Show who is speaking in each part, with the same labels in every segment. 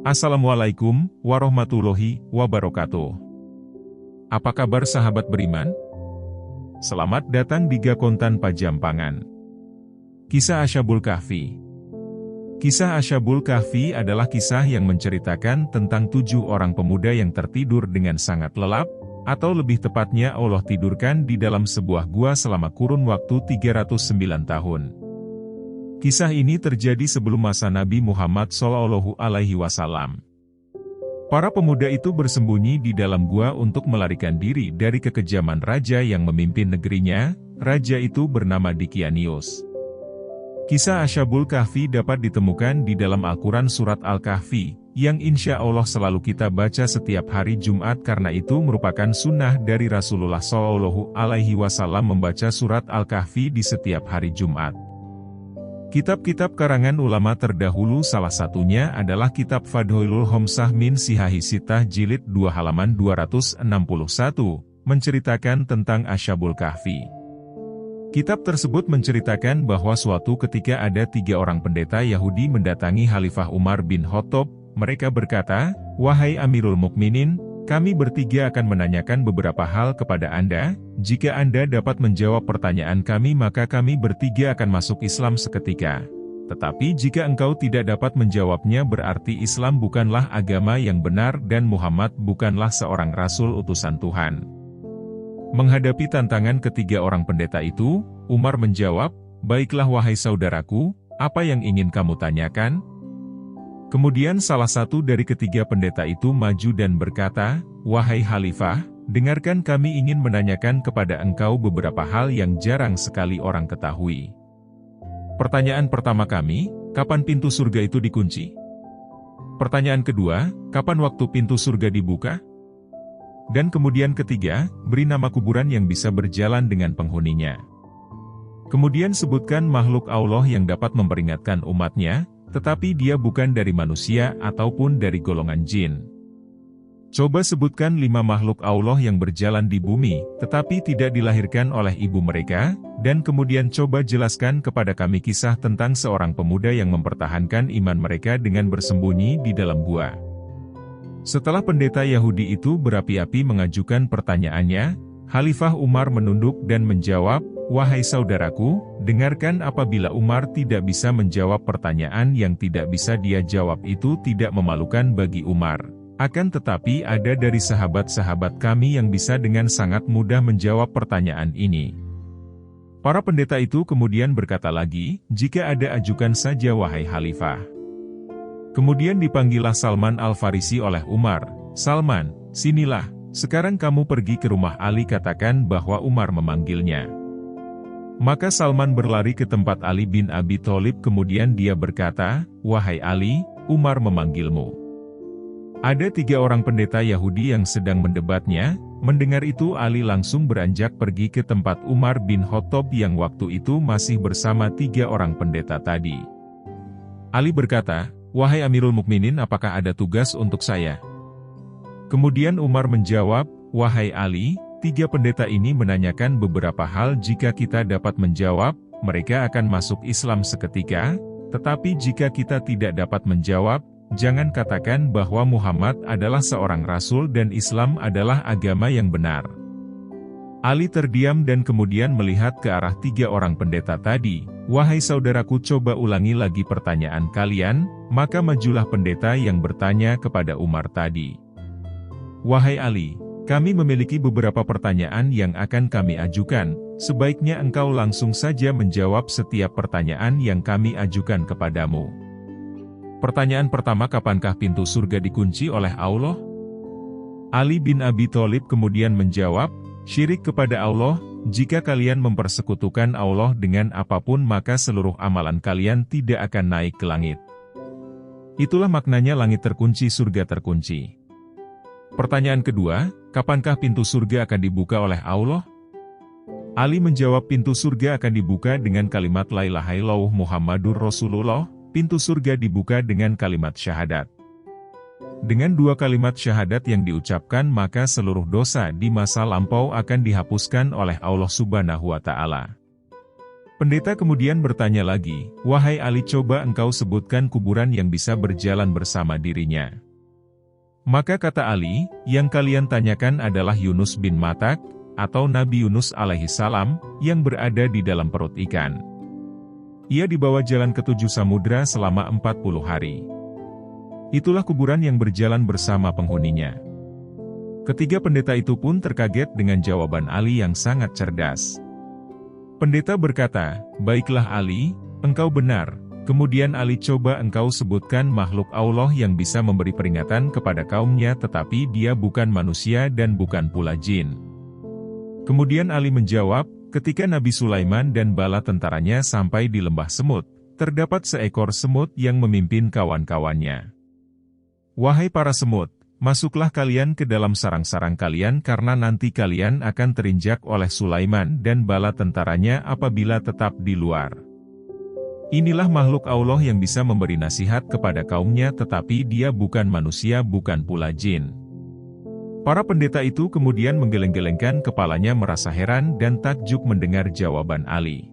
Speaker 1: Assalamualaikum warahmatullahi wabarakatuh. Apa kabar sahabat beriman? Selamat datang di Gakon Tanpa Jampangan. Kisah Ashabul Kahfi. Kisah Ashabul Kahfi adalah kisah yang menceritakan tentang 7 orang pemuda yang tertidur dengan sangat lelap, atau lebih tepatnya Allah tidurkan di dalam sebuah gua selama kurun waktu 309 tahun. Kisah ini terjadi sebelum masa Nabi Muhammad SAW. Para pemuda itu bersembunyi di dalam gua untuk melarikan diri dari kekejaman raja yang memimpin negerinya. Raja itu bernama Dikianius. Kisah Ashabul Kahfi dapat ditemukan di dalam Al-Quran Surat Al-Kahfi, yang insya Allah selalu kita baca setiap hari Jumat karena itu merupakan sunnah dari Rasulullah SAW membaca Surat Al-Kahfi di setiap hari Jumat. Kitab-kitab karangan ulama terdahulu salah satunya adalah kitab Fadhoilul Homsah min Sihahi Sittah Jilid 2 halaman 261, menceritakan tentang Ashabul Kahfi. Kitab tersebut menceritakan bahwa suatu ketika ada 3 orang pendeta Yahudi mendatangi Khalifah Umar bin Khattab. Mereka berkata, "Wahai Amirul Mukminin, kami bertiga akan menanyakan beberapa hal kepada Anda. Jika Anda dapat menjawab pertanyaan kami maka kami bertiga akan masuk Islam seketika. Tetapi jika engkau tidak dapat menjawabnya berarti Islam bukanlah agama yang benar dan Muhammad bukanlah seorang Rasul utusan Tuhan." Menghadapi tantangan ketiga orang pendeta itu, Umar menjawab, "Baiklah wahai saudaraku, apa yang ingin kamu tanyakan?" Kemudian salah satu dari ketiga pendeta itu maju dan berkata, "Wahai Khalifah, dengarkan kami ingin menanyakan kepada engkau beberapa hal yang jarang sekali orang ketahui. Pertanyaan pertama kami, kapan pintu surga itu dikunci? Pertanyaan kedua, kapan waktu pintu surga dibuka? Dan kemudian ketiga, beri nama kuburan yang bisa berjalan dengan penghuninya. Kemudian sebutkan makhluk Allah yang dapat memperingatkan umatnya, tetapi dia bukan dari manusia ataupun dari golongan jin. Coba sebutkan 5 makhluk Allah yang berjalan di bumi, tetapi tidak dilahirkan oleh ibu mereka, dan kemudian coba jelaskan kepada kami kisah tentang seorang pemuda yang mempertahankan iman mereka dengan bersembunyi di dalam gua." Setelah pendeta Yahudi itu berapi-api mengajukan pertanyaannya, Khalifah Umar menunduk dan menjawab, "Wahai saudaraku, dengarkan apabila Umar tidak bisa menjawab pertanyaan yang tidak bisa dia jawab itu tidak memalukan bagi Umar. Akan tetapi ada dari sahabat-sahabat kami yang bisa dengan sangat mudah menjawab pertanyaan ini." Para pendeta itu kemudian berkata lagi, "Jika ada ajukan saja wahai Khalifah." Kemudian dipanggillah Salman Al-Farisi oleh Umar. "Salman, sinilah, sekarang kamu pergi ke rumah Ali katakan bahwa Umar memanggilnya." Maka Salman berlari ke tempat Ali bin Abi Thalib kemudian dia berkata, "Wahai Ali, Umar memanggilmu." Ada 3 orang pendeta Yahudi yang sedang mendebatnya. Mendengar itu Ali langsung beranjak pergi ke tempat Umar bin Khattab yang waktu itu masih bersama 3 orang pendeta tadi. Ali berkata, "Wahai Amirul Mukminin, apakah ada tugas untuk saya?" Kemudian Umar menjawab, "Wahai Ali, 3 pendeta ini menanyakan beberapa hal jika kita dapat menjawab, mereka akan masuk Islam seketika, tetapi jika kita tidak dapat menjawab, jangan katakan bahwa Muhammad adalah seorang Rasul dan Islam adalah agama yang benar." Ali terdiam dan kemudian melihat ke arah 3 orang pendeta tadi. "Wahai saudaraku, coba ulangi lagi pertanyaan kalian." Maka majulah pendeta yang bertanya kepada Umar tadi. "Wahai Ali, kami memiliki beberapa pertanyaan yang akan kami ajukan, sebaiknya engkau langsung saja menjawab setiap pertanyaan yang kami ajukan kepadamu. Pertanyaan pertama, kapankah pintu surga dikunci oleh Allah?" Ali bin Abi Thalib kemudian menjawab, "Syirik kepada Allah, jika kalian mempersekutukan Allah dengan apapun maka seluruh amalan kalian tidak akan naik ke langit. Itulah maknanya langit terkunci surga terkunci." Pertanyaan kedua, kapankah pintu surga akan dibuka oleh Allah? Ali menjawab, pintu surga akan dibuka dengan kalimat La ilaha illallah Muhammadur Rasulullah, pintu surga dibuka dengan kalimat syahadat. Dengan 2 kalimat syahadat yang diucapkan maka seluruh dosa di masa lampau akan dihapuskan oleh Allah Subhanahu wa Ta'ala. Pendeta kemudian bertanya lagi, "Wahai Ali, coba engkau sebutkan kuburan yang bisa berjalan bersama dirinya." Maka kata Ali, "Yang kalian tanyakan adalah Yunus bin Matak, atau Nabi Yunus alaihi salam, yang berada di dalam perut ikan. Ia dibawa jalan ke 7 samudra selama 40 hari. Itulah kuburan yang berjalan bersama penghuninya." Ketiga pendeta itu pun terkaget dengan jawaban Ali yang sangat cerdas. Pendeta berkata, "Baiklah Ali, engkau benar." Kemudian Ali, "Coba engkau sebutkan makhluk Allah yang bisa memberi peringatan kepada kaumnya tetapi dia bukan manusia dan bukan pula jin." Kemudian Ali menjawab, "Ketika Nabi Sulaiman dan bala tentaranya sampai di lembah semut, terdapat seekor semut yang memimpin kawan-kawannya. Wahai para semut, masuklah kalian ke dalam sarang-sarang kalian karena nanti kalian akan terinjak oleh Sulaiman dan bala tentaranya apabila tetap di luar. Inilah makhluk Allah yang bisa memberi nasihat kepada kaumnya tetapi dia bukan manusia bukan pula jin." Para pendeta itu kemudian menggeleng-gelengkan kepalanya merasa heran dan takjub mendengar jawaban Ali.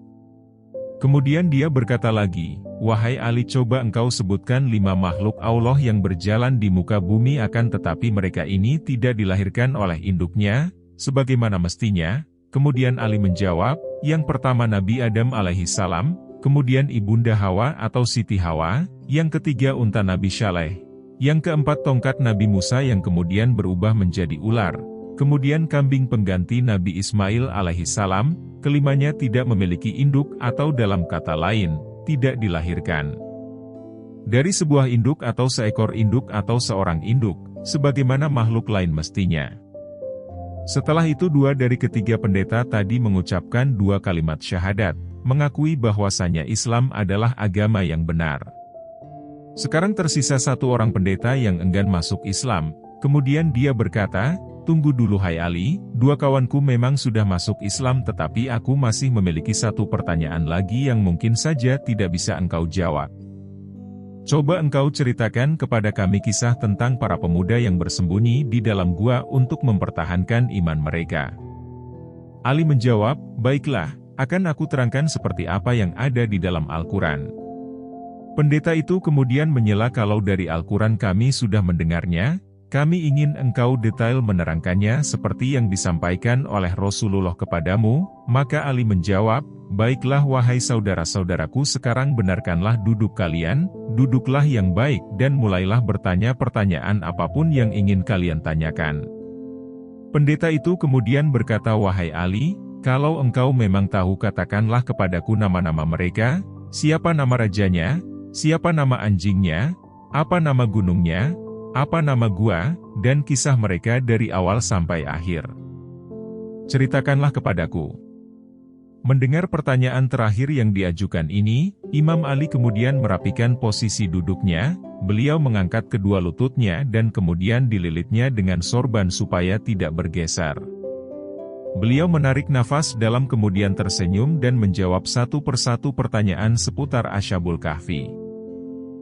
Speaker 1: Kemudian dia berkata lagi, "Wahai Ali, coba engkau sebutkan 5 makhluk Allah yang berjalan di muka bumi akan tetapi mereka ini tidak dilahirkan oleh induknya, sebagaimana mestinya." Kemudian Ali menjawab, "Yang pertama Nabi Adam alaihi salam, kemudian Ibunda Hawa atau Siti Hawa, yang ketiga unta Nabi Syaleh, yang keempat tongkat Nabi Musa yang kemudian berubah menjadi ular, kemudian kambing pengganti Nabi Ismail alaihi salam, kelimanya tidak memiliki induk atau dalam kata lain, tidak dilahirkan dari sebuah induk atau seekor induk atau seorang induk, sebagaimana makhluk lain mestinya." Setelah itu 2 dari ketiga pendeta tadi mengucapkan 2 kalimat syahadat, mengakui bahwasanya Islam adalah agama yang benar. Sekarang tersisa 1 orang pendeta yang enggan masuk Islam, kemudian dia berkata, "Tunggu dulu hai Ali, 2 kawanku memang sudah masuk Islam tetapi aku masih memiliki 1 pertanyaan lagi yang mungkin saja tidak bisa engkau jawab. Coba engkau ceritakan kepada kami kisah tentang para pemuda yang bersembunyi di dalam gua untuk mempertahankan iman mereka." Ali menjawab, "Baiklah, akan aku terangkan seperti apa yang ada di dalam Al-Quran." Pendeta itu kemudian menyela, "Kalau dari Al-Quran kami sudah mendengarnya, kami ingin engkau detail menerangkannya seperti yang disampaikan oleh Rasulullah kepadamu." Maka Ali menjawab, "Baiklah wahai saudara-saudaraku, sekarang benarkanlah duduk kalian, duduklah yang baik dan mulailah bertanya pertanyaan apapun yang ingin kalian tanyakan." Pendeta itu kemudian berkata, "Wahai Ali, kalau engkau memang tahu katakanlah kepadaku nama-nama mereka, siapa nama rajanya, siapa nama anjingnya, apa nama gunungnya, apa nama gua, dan kisah mereka dari awal sampai akhir. Ceritakanlah kepadaku." Mendengar pertanyaan terakhir yang diajukan ini, Imam Ali kemudian merapikan posisi duduknya, beliau mengangkat kedua lututnya dan kemudian dililitnya dengan sorban supaya tidak bergeser. Beliau menarik nafas dalam kemudian tersenyum dan menjawab 1 persatu pertanyaan seputar Asyabul Kahfi.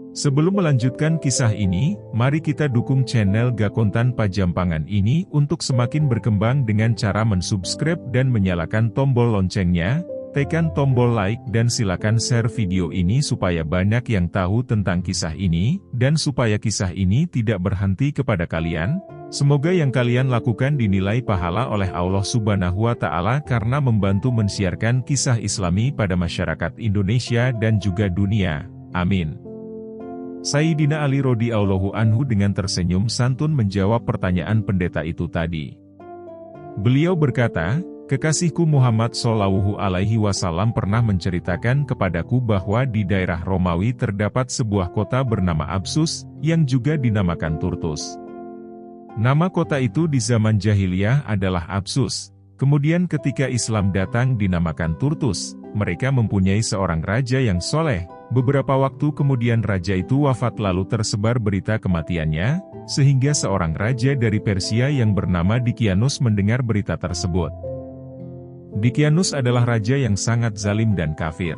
Speaker 1: Sebelum melanjutkan kisah ini, mari kita dukung channel Gakontan Pajampangan ini untuk semakin berkembang dengan cara mensubscribe dan menyalakan tombol loncengnya, tekan tombol like dan silakan share video ini supaya banyak yang tahu tentang kisah ini, dan supaya kisah ini tidak berhenti kepada kalian. Semoga yang kalian lakukan dinilai pahala oleh Allah Subhanahu wa Ta'ala karena membantu mensiarkan kisah Islami pada masyarakat Indonesia dan juga dunia. Amin. Sayyidina Ali radhiyallahu anhu dengan tersenyum santun menjawab pertanyaan pendeta itu tadi. Beliau berkata, "Kekasihku Muhammad Shallallahu Alaihi Wasallam pernah menceritakan kepadaku bahwa di daerah Romawi terdapat sebuah kota bernama Absus, yang juga dinamakan Turtus. Nama kota itu di zaman jahiliyah adalah Absus. Kemudian ketika Islam datang dinamakan Turtus. Mereka mempunyai seorang raja yang soleh. Beberapa waktu kemudian raja itu wafat lalu tersebar berita kematiannya, sehingga seorang raja dari Persia yang bernama Dikianus mendengar berita tersebut. Dikianus adalah raja yang sangat zalim dan kafir.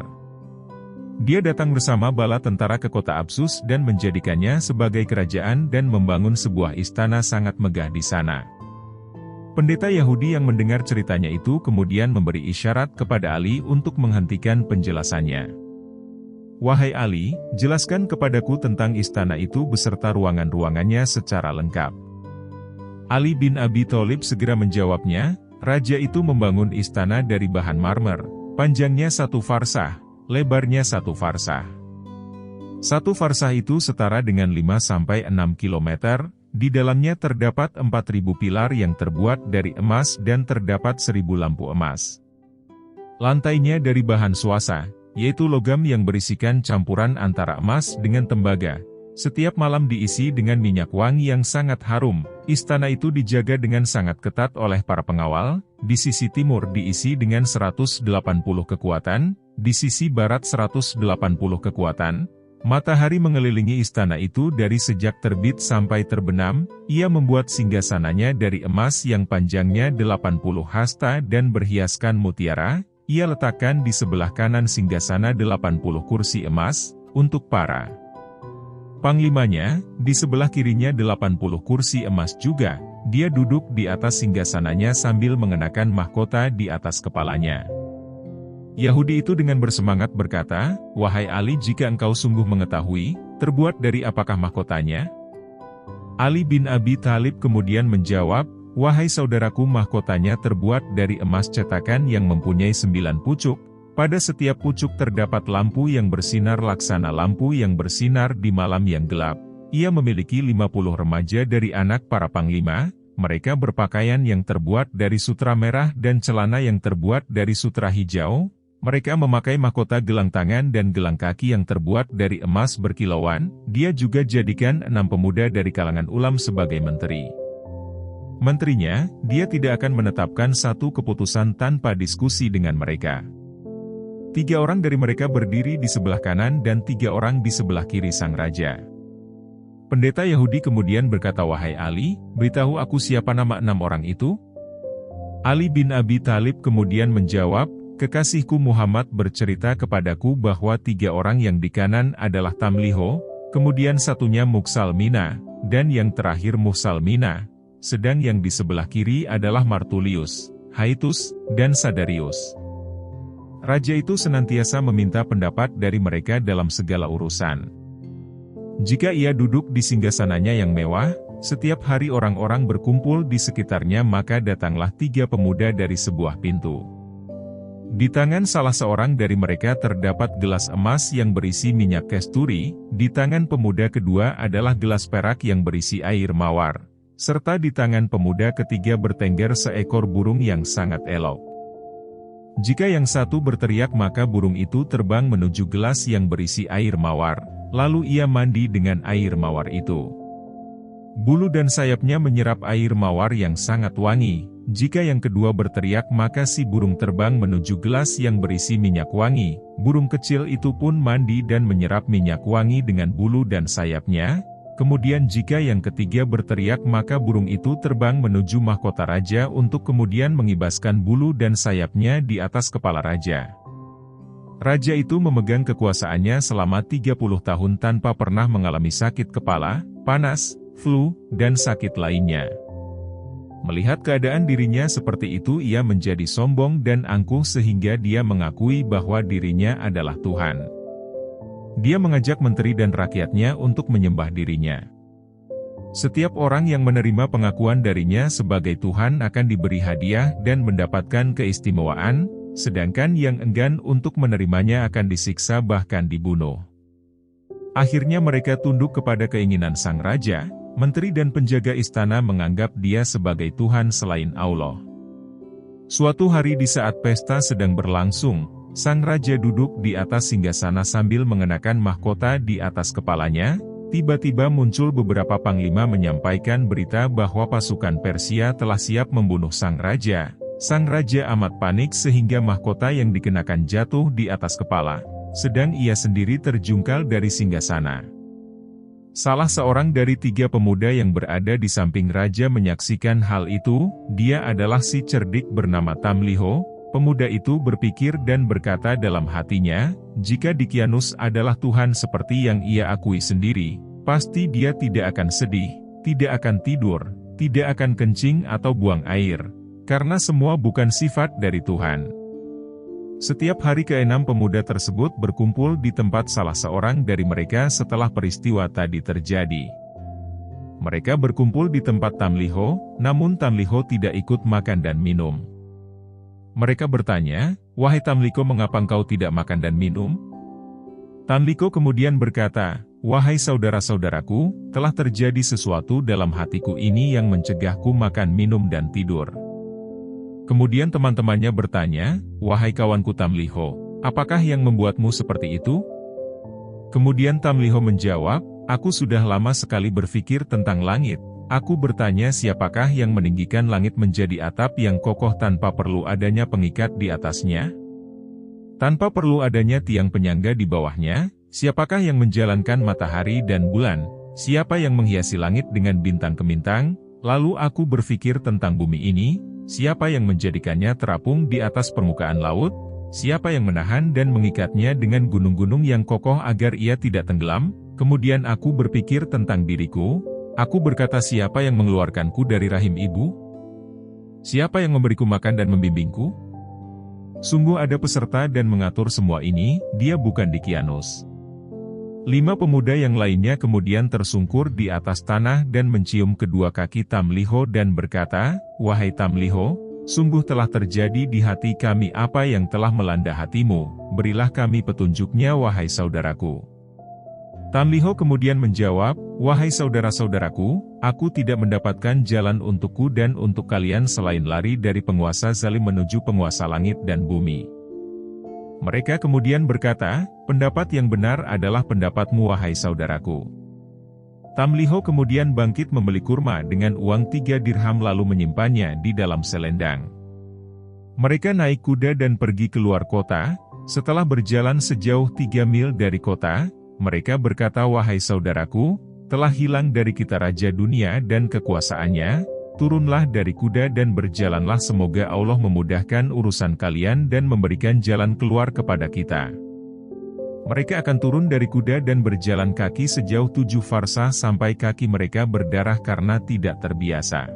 Speaker 1: Dia datang bersama bala tentara ke kota Absus dan menjadikannya sebagai kerajaan dan membangun sebuah istana sangat megah di sana. Pendeta Yahudi yang mendengar ceritanya itu kemudian memberi isyarat kepada Ali untuk menghentikan penjelasannya. "Wahai Ali, jelaskan kepadaku tentang istana itu beserta ruangan-ruangannya secara lengkap." Ali bin Abi Thalib segera menjawabnya, "Raja itu membangun istana dari bahan marmer, panjangnya 1 farsah, lebarnya 1 farsah. 1 farsah itu setara dengan 5-6 kilometer, di dalamnya terdapat 4.000 pilar yang terbuat dari emas dan terdapat 1.000 lampu emas. Lantainya dari bahan swasa, yaitu logam yang berisikan campuran antara emas dengan tembaga. Setiap malam diisi dengan minyak wangi yang sangat harum. Istana itu dijaga dengan sangat ketat oleh para pengawal. Di sisi timur diisi dengan 180 kekuatan, di sisi barat 180 kekuatan. Matahari mengelilingi istana itu dari sejak terbit sampai terbenam. Ia membuat singgasananya dari emas yang panjangnya 80 hasta dan berhiaskan mutiara. Ia letakkan di sebelah kanan singgasana 80 kursi emas, untuk para panglimanya, di sebelah kirinya 80 kursi emas juga. Dia duduk di atas singgasananya sambil mengenakan mahkota di atas kepalanya." Yahudi itu dengan bersemangat berkata, "Wahai Ali, jika engkau sungguh mengetahui, terbuat dari apakah mahkotanya?" Ali bin Abi Thalib kemudian menjawab, "Wahai saudaraku, mahkotanya terbuat dari emas cetakan yang mempunyai 9 pucuk. Pada setiap pucuk terdapat lampu yang bersinar laksana lampu yang bersinar di malam yang gelap. Ia memiliki 50 remaja dari anak para panglima. Mereka berpakaian yang terbuat dari sutra merah dan celana yang terbuat dari sutra hijau. Mereka memakai mahkota gelang tangan dan gelang kaki yang terbuat dari emas berkilauan. Dia juga jadikan 6 pemuda dari kalangan ulam sebagai menteri. Menterinya, dia tidak akan menetapkan satu keputusan tanpa diskusi dengan mereka. 3 orang dari mereka berdiri di sebelah kanan dan 3 orang di sebelah kiri sang raja." Pendeta Yahudi kemudian berkata, "Wahai Ali, beritahu aku siapa nama 6 orang itu?" Ali bin Abi Thalib kemudian menjawab, "Kekasihku Muhammad bercerita kepadaku bahwa 3 orang yang di kanan adalah Tamliho, kemudian satunya Muksalmina, dan yang terakhir Muhsalmina, sedang yang di sebelah kiri adalah Martulius, Haitus, dan Sadarius." Raja itu senantiasa meminta pendapat dari mereka dalam segala urusan. Jika ia duduk di singgasananya yang mewah, setiap hari orang-orang berkumpul di sekitarnya, maka datanglah 3 pemuda dari sebuah pintu. Di tangan salah seorang dari mereka terdapat gelas emas yang berisi minyak kasturi, di tangan pemuda kedua adalah gelas perak yang berisi air mawar, serta di tangan pemuda ketiga bertengger seekor burung yang sangat elok. Jika yang satu berteriak, maka burung itu terbang menuju gelas yang berisi air mawar, lalu ia mandi dengan air mawar itu. Bulu dan sayapnya menyerap air mawar yang sangat wangi. Jika yang kedua berteriak, maka si burung terbang menuju gelas yang berisi minyak wangi. Burung kecil itu pun mandi dan menyerap minyak wangi dengan bulu dan sayapnya. Kemudian jika yang ketiga berteriak, maka burung itu terbang menuju mahkota raja untuk kemudian mengibaskan bulu dan sayapnya di atas kepala raja. Raja itu memegang kekuasaannya selama 30 tahun tanpa pernah mengalami sakit kepala, panas, flu, dan sakit lainnya. Melihat keadaan dirinya seperti itu, ia menjadi sombong dan angkuh sehingga dia mengakui bahwa dirinya adalah Tuhan. Dia mengajak menteri dan rakyatnya untuk menyembah dirinya. Setiap orang yang menerima pengakuan darinya sebagai Tuhan akan diberi hadiah dan mendapatkan keistimewaan, sedangkan yang enggan untuk menerimanya akan disiksa bahkan dibunuh. Akhirnya mereka tunduk kepada keinginan sang raja. Menteri dan penjaga istana menganggap dia sebagai Tuhan selain Allah. Suatu hari di saat pesta sedang berlangsung, sang raja duduk di atas singgasana sambil mengenakan mahkota di atas kepalanya. Tiba-tiba muncul beberapa panglima menyampaikan berita bahwa pasukan Persia telah siap membunuh sang raja. Sang raja amat panik sehingga mahkota yang dikenakan jatuh di atas kepala, sedang ia sendiri terjungkal dari singgasana. Salah seorang dari 3 pemuda yang berada di samping raja menyaksikan hal itu. Dia adalah si cerdik bernama Tamliho. Pemuda itu berpikir dan berkata dalam hatinya, jika Dicyanus adalah Tuhan seperti yang ia akui sendiri, pasti dia tidak akan sedih, tidak akan tidur, tidak akan kencing atau buang air, karena semua bukan sifat dari Tuhan. Setiap hari ke-6 pemuda tersebut berkumpul di tempat salah seorang dari mereka setelah peristiwa tadi terjadi. Mereka berkumpul di tempat Tamliho, namun Tamliho tidak ikut makan dan minum. Mereka bertanya, "Wahai Tamliho, mengapa engkau tidak makan dan minum?" Tamliho kemudian berkata, "Wahai saudara-saudaraku, telah terjadi sesuatu dalam hatiku ini yang mencegahku makan, minum dan tidur." Kemudian teman-temannya bertanya, "Wahai kawanku Tamliho, apakah yang membuatmu seperti itu?" Kemudian Tamliho menjawab, "Aku sudah lama sekali berpikir tentang langit. Aku bertanya, siapakah yang meninggikan langit menjadi atap yang kokoh tanpa perlu adanya pengikat di atasnya? Tanpa perlu adanya tiang penyangga di bawahnya, siapakah yang menjalankan matahari dan bulan? Siapa yang menghiasi langit dengan bintang-bintang? Lalu aku berpikir tentang bumi ini, siapa yang menjadikannya terapung di atas permukaan laut? Siapa yang menahan dan mengikatnya dengan gunung-gunung yang kokoh agar ia tidak tenggelam?" Kemudian aku berpikir tentang diriku, aku berkata, "Siapa yang mengeluarkanku dari rahim ibu? Siapa yang memberiku makan dan membimbingku?" Sungguh ada peserta dan mengatur semua ini, dia bukan Dikianus. 5 pemuda yang lainnya kemudian tersungkur di atas tanah dan mencium kedua kaki Tamliho dan berkata, "Wahai Tamliho, sungguh telah terjadi di hati kami apa yang telah melanda hatimu, berilah kami petunjuknya wahai saudaraku." Tamliho kemudian menjawab, "Wahai saudara-saudaraku, aku tidak mendapatkan jalan untukku dan untuk kalian selain lari dari penguasa zalim menuju penguasa langit dan bumi." Mereka kemudian berkata, "Pendapat yang benar adalah pendapatmu wahai saudaraku." Tamliho kemudian bangkit membeli kurma dengan uang 3 dirham lalu menyimpannya di dalam selendang. Mereka naik kuda dan pergi keluar kota. Setelah berjalan sejauh 3 mil dari kota, mereka berkata, "Wahai saudaraku, telah hilang dari kita Raja Dunia dan kekuasaannya, turunlah dari kuda dan berjalanlah, semoga Allah memudahkan urusan kalian dan memberikan jalan keluar kepada kita." Mereka akan turun dari kuda dan berjalan kaki sejauh 7 farsah sampai kaki mereka berdarah karena tidak terbiasa.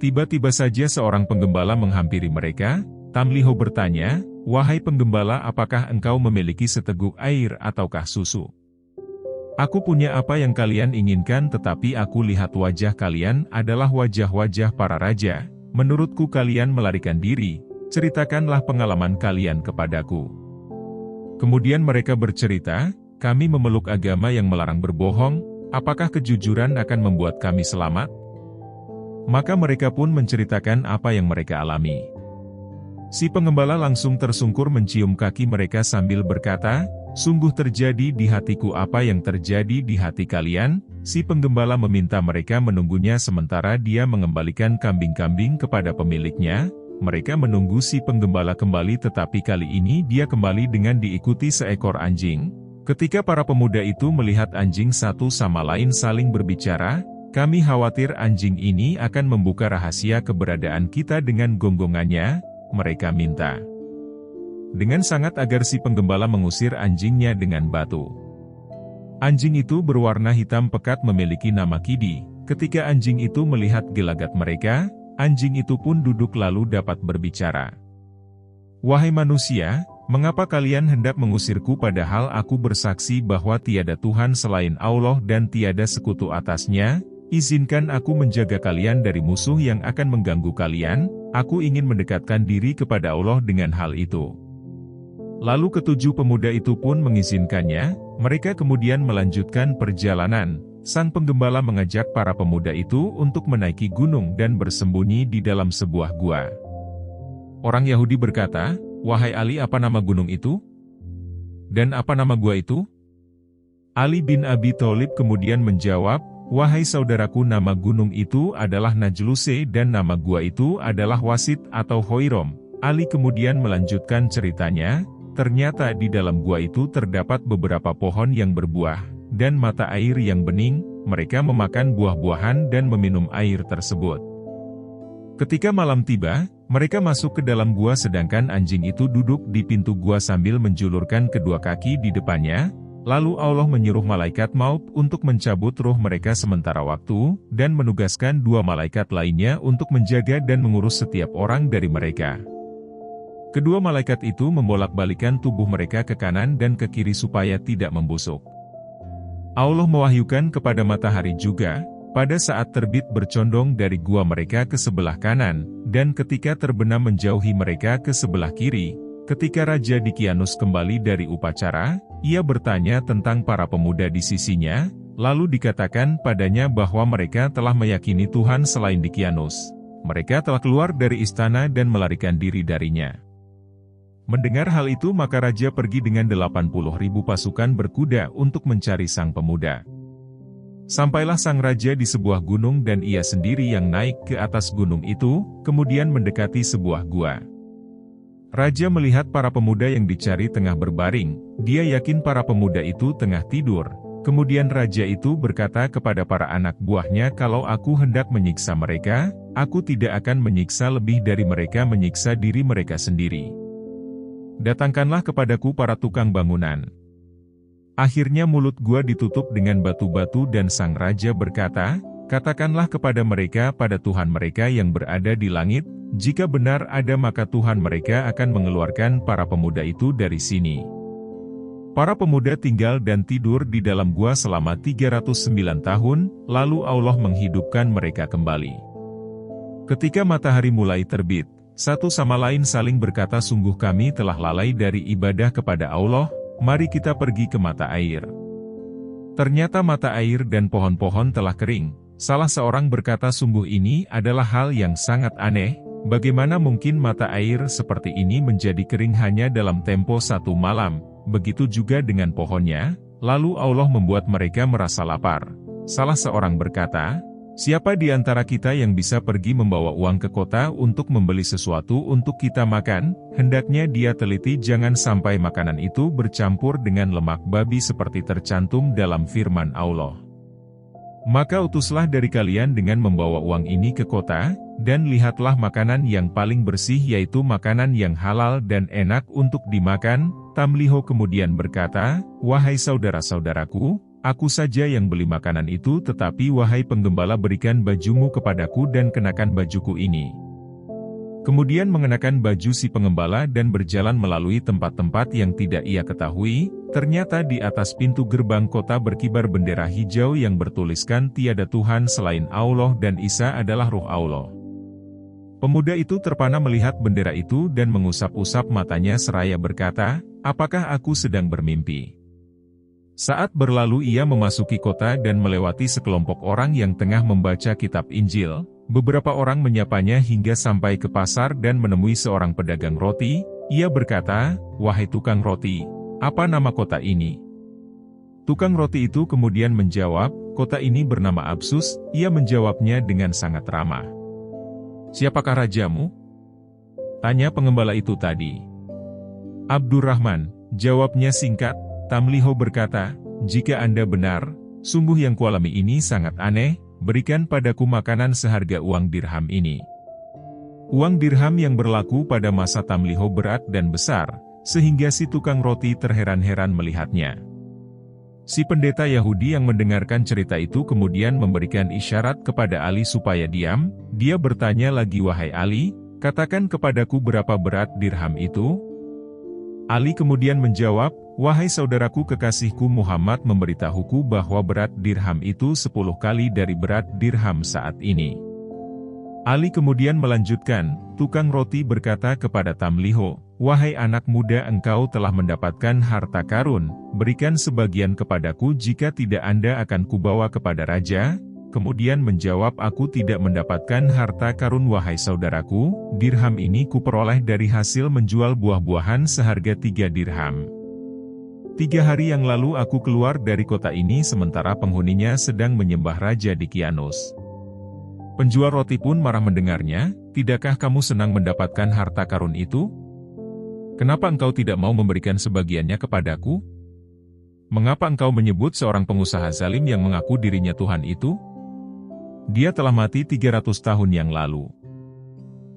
Speaker 1: Tiba-tiba saja seorang penggembala menghampiri mereka. Tamliho bertanya, "Wahai penggembala, apakah engkau memiliki seteguk air ataukah susu? Aku punya apa yang kalian inginkan, tetapi aku lihat wajah kalian adalah wajah-wajah para raja. Menurutku kalian melarikan diri, ceritakanlah pengalaman kalian kepadaku." Kemudian mereka bercerita, "Kami memeluk agama yang melarang berbohong, apakah kejujuran akan membuat kami selamat?" Maka mereka pun menceritakan apa yang mereka alami. Si penggembala langsung tersungkur mencium kaki mereka sambil berkata, "Sungguh terjadi di hatiku apa yang terjadi di hati kalian." Si penggembala meminta mereka menunggunya sementara dia mengembalikan kambing-kambing kepada pemiliknya. Mereka menunggu si penggembala kembali, tetapi kali ini dia kembali dengan diikuti seekor anjing. Ketika para pemuda itu melihat anjing satu sama lain saling berbicara, "Kami khawatir anjing ini akan membuka rahasia keberadaan kita dengan gonggongannya," mereka minta dengan sangat agar si penggembala mengusir anjingnya dengan batu. Anjing itu berwarna hitam pekat memiliki nama Kidi. Ketika anjing itu melihat gelagat mereka, anjing itu pun duduk lalu dapat berbicara. "Wahai manusia, mengapa kalian hendak mengusirku padahal aku bersaksi bahwa tiada Tuhan selain Allah dan tiada sekutu atasnya? Izinkan aku menjaga kalian dari musuh yang akan mengganggu kalian, aku ingin mendekatkan diri kepada Allah dengan hal itu." Lalu ketujuh pemuda itu pun mengizinkannya. Mereka kemudian melanjutkan perjalanan. Sang penggembala mengajak para pemuda itu untuk menaiki gunung dan bersembunyi di dalam sebuah gua. Orang Yahudi berkata, "Wahai Ali, apa nama gunung itu? Dan apa nama gua itu?" Ali bin Abi Thalib kemudian menjawab, "Wahai saudaraku, nama gunung itu adalah Najluse dan nama gua itu adalah Wasit atau Hoirom." Ali kemudian melanjutkan ceritanya, "Ternyata di dalam gua itu terdapat beberapa pohon yang berbuah, dan mata air yang bening, mereka memakan buah-buahan dan meminum air tersebut. Ketika malam tiba, mereka masuk ke dalam gua sedangkan anjing itu duduk di pintu gua sambil menjulurkan kedua kaki di depannya. Lalu Allah menyuruh malaikat maut untuk mencabut ruh mereka sementara waktu, dan menugaskan 2 malaikat lainnya untuk menjaga dan mengurus setiap orang dari mereka. Kedua malaikat itu membolak-balikan tubuh mereka ke kanan dan ke kiri supaya tidak membusuk. Allah mewahyukan kepada matahari juga, pada saat terbit bercondong dari gua mereka ke sebelah kanan, dan ketika terbenam menjauhi mereka ke sebelah kiri. Ketika Raja Dkianus kembali dari upacara, ia bertanya tentang para pemuda di sisinya, lalu dikatakan padanya bahwa mereka telah meyakini Tuhan selain Dkianus. Mereka telah keluar dari istana dan melarikan diri darinya. Mendengar hal itu maka Raja pergi dengan 80.000 pasukan berkuda untuk mencari sang pemuda. Sampailah sang raja di sebuah gunung dan ia sendiri yang naik ke atas gunung itu, kemudian mendekati sebuah gua. Raja melihat para pemuda yang dicari tengah berbaring, dia yakin para pemuda itu tengah tidur. Kemudian raja itu berkata kepada para anak buahnya, kalau aku hendak menyiksa mereka, aku tidak akan menyiksa lebih dari mereka menyiksa diri mereka sendiri. Datangkanlah kepadaku para tukang bangunan. Akhirnya mulut gua ditutup dengan batu-batu dan sang raja berkata, katakanlah kepada mereka pada Tuhan mereka yang berada di langit, jika benar ada maka Tuhan mereka akan mengeluarkan para pemuda itu dari sini. Para pemuda tinggal dan tidur di dalam gua selama 309 tahun, lalu Allah menghidupkan mereka kembali. Ketika matahari mulai terbit, satu sama lain saling berkata, sungguh kami telah lalai dari ibadah kepada Allah, mari kita pergi ke mata air. Ternyata mata air dan pohon-pohon telah kering. Salah seorang berkata, sungguh ini adalah hal yang sangat aneh. Bagaimana mungkin mata air seperti ini menjadi kering hanya dalam tempo 1 malam, begitu juga dengan pohonnya, lalu Allah membuat mereka merasa lapar. Salah seorang berkata, siapa di antara kita yang bisa pergi membawa uang ke kota untuk membeli sesuatu untuk kita makan, hendaknya dia teliti jangan sampai makanan itu bercampur dengan lemak babi seperti tercantum dalam firman Allah. Maka utuslah dari kalian dengan membawa uang ini ke kota, dan lihatlah makanan yang paling bersih yaitu makanan yang halal dan enak untuk dimakan. Tamliho kemudian berkata, wahai saudara-saudaraku, aku saja yang beli makanan itu tetapi wahai penggembala berikan bajumu kepadaku dan kenakan bajuku ini. Kemudian mengenakan baju si pengembala dan berjalan melalui tempat-tempat yang tidak ia ketahui, ternyata di atas pintu gerbang kota berkibar bendera hijau yang bertuliskan tiada Tuhan selain Allah dan Isa adalah Ruh Allah. Pemuda itu terpana melihat bendera itu dan mengusap-usap matanya seraya berkata, apakah aku sedang bermimpi? Saat berlalu ia memasuki kota dan melewati sekelompok orang yang tengah membaca kitab Injil. Beberapa orang menyapanya hingga sampai ke pasar dan menemui seorang pedagang roti. Ia berkata, wahai tukang roti, apa nama kota ini? Tukang roti itu kemudian menjawab, kota ini bernama Absus. Ia menjawabnya dengan sangat ramah. Siapakah rajamu? Tanya pengembala itu tadi. Abdurrahman, jawabnya singkat. Tamliho berkata, jika Anda benar, sungguh yang kualami ini sangat aneh, berikan padaku makanan seharga uang dirham ini. Uang dirham yang berlaku pada masa Tamliho berat dan besar, sehingga si tukang roti terheran-heran melihatnya. Si pendeta Yahudi yang mendengarkan cerita itu kemudian memberikan isyarat kepada Ali supaya diam. Dia bertanya lagi, wahai Ali, katakan kepadaku berapa berat dirham itu? Ali kemudian menjawab, wahai saudaraku kekasihku Muhammad memberitahuku bahwa berat dirham itu 10 kali dari berat dirham saat ini. Ali kemudian melanjutkan, tukang roti berkata kepada Tamliho, wahai anak muda engkau telah mendapatkan harta karun, berikan sebagian kepadaku jika tidak Anda akan kubawa kepada raja. Kemudian menjawab, aku tidak mendapatkan harta karun wahai saudaraku, dirham ini kuperoleh dari hasil menjual buah-buahan seharga 3 dirham. 3 hari yang lalu aku keluar dari kota ini sementara penghuninya sedang menyembah Raja Dkianus. Penjual roti pun marah mendengarnya, tidakkah kamu senang mendapatkan harta karun itu? Kenapa engkau tidak mau memberikan sebagiannya kepadaku? Mengapa engkau menyebut seorang pengusaha zalim yang mengaku dirinya Tuhan itu? Dia telah mati 300 tahun yang lalu.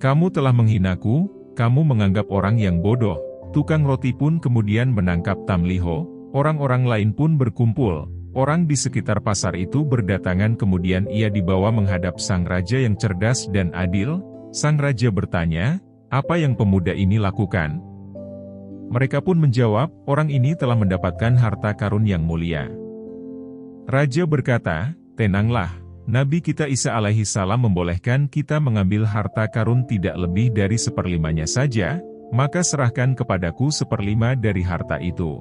Speaker 1: Kamu telah menghinaku, kamu menganggap orang yang bodoh. Tukang roti pun kemudian menangkap Tamliho, Orang-orang lain pun berkumpul. Orang di sekitar pasar itu berdatangan, kemudian ia dibawa menghadap sang raja yang cerdas dan adil. Sang raja bertanya, "Apa yang pemuda ini lakukan?" Mereka pun menjawab, "Orang ini telah mendapatkan harta karun yang mulia." Raja berkata, "Tenanglah, Nabi kita Isa alaihi salam membolehkan kita mengambil harta karun tidak lebih dari 1/5-nya saja, maka serahkan kepadaku 1/5 dari harta itu.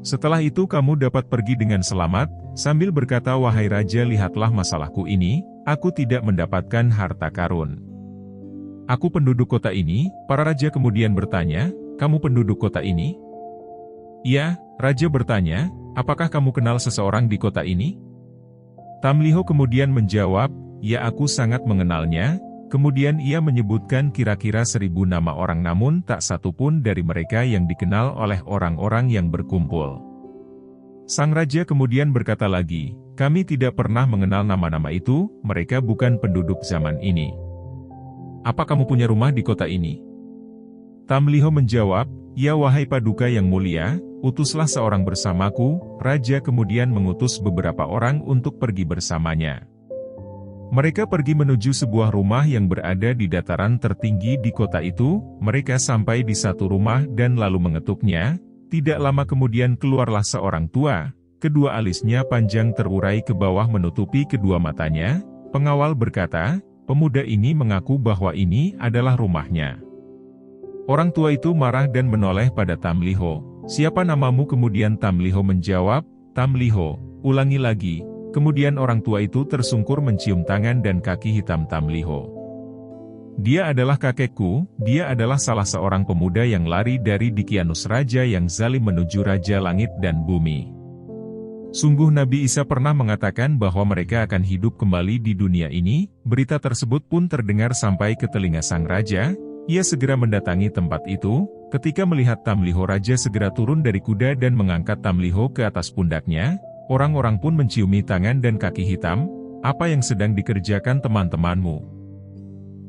Speaker 1: Setelah itu kamu dapat pergi dengan selamat." Sambil berkata, "Wahai raja, lihatlah masalahku ini, aku tidak mendapatkan harta karun. Aku penduduk kota ini." Para raja kemudian bertanya, "Kamu penduduk kota ini?" "Iya," raja bertanya, "apakah kamu kenal seseorang di kota ini?" Tamliho kemudian menjawab, "Ya, aku sangat mengenalnya." Kemudian ia menyebutkan kira-kira 1.000 nama orang, namun tak satu pun dari mereka yang dikenal oleh orang-orang yang berkumpul. Sang raja kemudian berkata lagi, "Kami tidak pernah mengenal nama-nama itu, mereka bukan penduduk zaman ini. Apa kamu punya rumah di kota ini?" Tamliho menjawab, "Ya wahai paduka yang mulia, utuslah seorang bersamaku." Raja kemudian mengutus beberapa orang untuk pergi bersamanya. Mereka pergi menuju sebuah rumah yang berada di dataran tertinggi di kota itu. Mereka sampai di satu rumah dan lalu mengetuknya. Tidak lama kemudian keluarlah seorang tua. Kedua alisnya panjang terurai ke bawah menutupi kedua matanya. Pengawal berkata, "Pemuda ini mengaku bahwa ini adalah rumahnya." Orang tua itu marah dan menoleh pada Tamliho. "Siapa namamu?" Kemudian Tamliho menjawab, "Tamliho." Ulangi lagi. Kemudian orang tua itu tersungkur mencium tangan dan kaki hitam Tamliho. "Dia adalah kakekku, dia adalah salah seorang pemuda yang lari dari Dicyanus, raja yang zalim, menuju Raja Langit dan Bumi. Sungguh Nabi Isa pernah mengatakan bahwa mereka akan hidup kembali di dunia ini." Berita tersebut pun terdengar sampai ke telinga sang raja. Ia segera mendatangi tempat itu. Ketika melihat Tamliho, raja segera turun dari kuda dan mengangkat Tamliho ke atas pundaknya. Orang-orang pun menciumi tangan dan kaki hitam. "Apa yang sedang dikerjakan teman-temanmu?"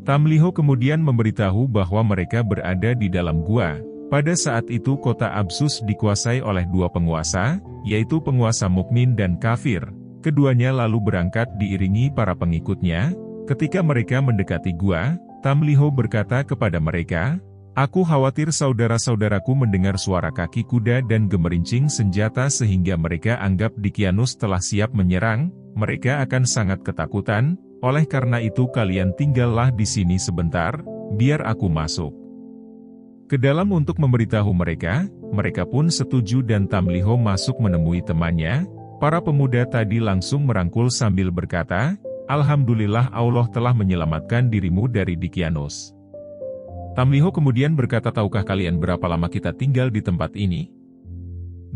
Speaker 1: Tamliho kemudian memberitahu bahwa mereka berada di dalam gua. Pada saat itu kota Absus dikuasai oleh dua penguasa, yaitu penguasa mukmin dan kafir. Keduanya lalu berangkat diiringi para pengikutnya. Ketika mereka mendekati gua, Tamliho berkata kepada mereka, "Aku khawatir saudara-saudaraku mendengar suara kaki kuda dan gemerincing senjata sehingga mereka anggap Dicyanus telah siap menyerang, mereka akan sangat ketakutan, oleh karena itu kalian tinggallah di sini sebentar, biar aku masuk ke dalam untuk memberitahu mereka." Mereka pun setuju dan Tamliho masuk menemui temannya. Para pemuda tadi langsung merangkul sambil berkata, "Alhamdulillah, Allah telah menyelamatkan dirimu dari Dicyanus." Tamliho kemudian berkata, "Tahukah kalian berapa lama kita tinggal di tempat ini?"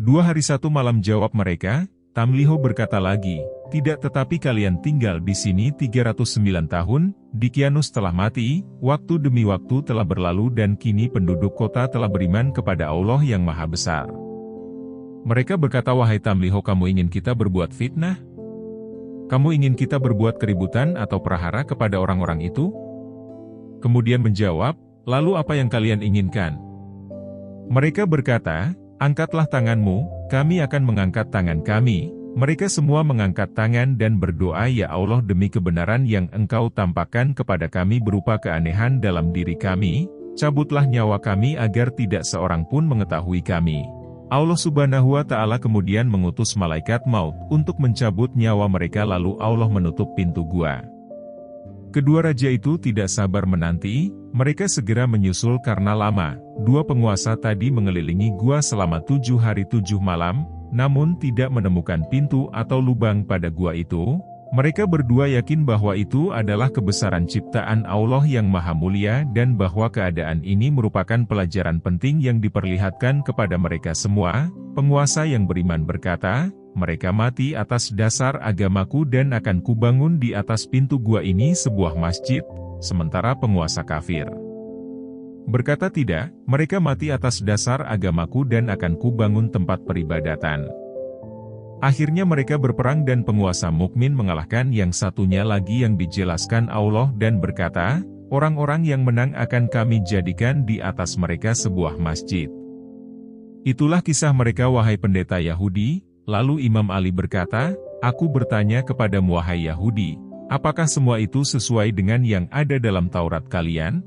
Speaker 1: 2 hari 1 malam, jawab mereka. Tamliho berkata lagi, "Tidak, tetapi kalian tinggal di sini 309 tahun, Dicyanus telah mati, waktu demi waktu telah berlalu dan kini penduduk kota telah beriman kepada Allah yang Maha Besar." Mereka berkata, "Wahai Tamliho, kamu ingin kita berbuat fitnah? Kamu ingin kita berbuat keributan atau prahara kepada orang-orang itu?" Kemudian menjawab, "Lalu apa yang kalian inginkan?" Mereka berkata, "Angkatlah tanganmu, kami akan mengangkat tangan kami." Mereka semua mengangkat tangan dan berdoa, "Ya Allah, demi kebenaran yang Engkau tampakkan kepada kami berupa keanehan dalam diri kami, cabutlah nyawa kami agar tidak seorang pun mengetahui kami." Allah Subhanahu wa Ta'ala kemudian mengutus malaikat maut untuk mencabut nyawa mereka, lalu Allah menutup pintu gua. Kedua raja itu tidak sabar menanti. Mereka segera menyusul karena lama. Dua penguasa tadi mengelilingi gua selama 7 hari 7 malam, namun tidak menemukan pintu atau lubang pada gua itu. Mereka berdua yakin bahwa itu adalah kebesaran ciptaan Allah yang Maha Mulia dan bahwa keadaan ini merupakan pelajaran penting yang diperlihatkan kepada mereka semua. Penguasa yang beriman berkata, "Mereka mati atas dasar agamaku dan akan kubangun di atas pintu gua ini sebuah masjid." Sementara penguasa kafir berkata, "Tidak, mereka mati atas dasar agamaku dan akan kubangun tempat peribadatan." Akhirnya mereka berperang dan penguasa mukmin mengalahkan yang satunya lagi yang dijelaskan Allah dan berkata, "Orang-orang yang menang akan kami jadikan di atas mereka sebuah masjid." Itulah kisah mereka wahai pendeta Yahudi. Lalu Imam Ali berkata, aku bertanya kepadamu wahai Yahudi, apakah semua itu sesuai dengan yang ada dalam Taurat kalian?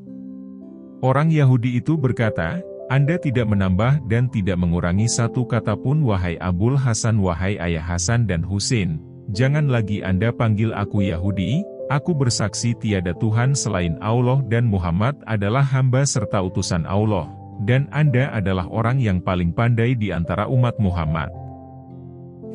Speaker 1: Orang Yahudi itu berkata, Anda tidak menambah dan tidak mengurangi satu kata pun wahai Abul Hasan wahai ayah Hasan dan Husain. Jangan lagi Anda panggil aku Yahudi, aku bersaksi tiada Tuhan selain Allah dan Muhammad adalah hamba serta utusan Allah, dan Anda adalah orang yang paling pandai di antara umat Muhammad.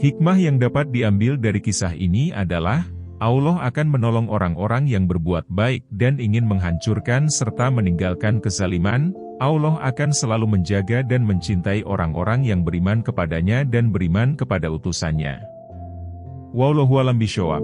Speaker 1: Hikmah yang dapat diambil dari kisah ini adalah, Allah akan menolong orang-orang yang berbuat baik dan ingin menghancurkan serta meninggalkan kezaliman. Allah akan selalu menjaga dan mencintai orang-orang yang beriman kepadanya dan beriman kepada utusannya. Wallahu a'lam bishawab.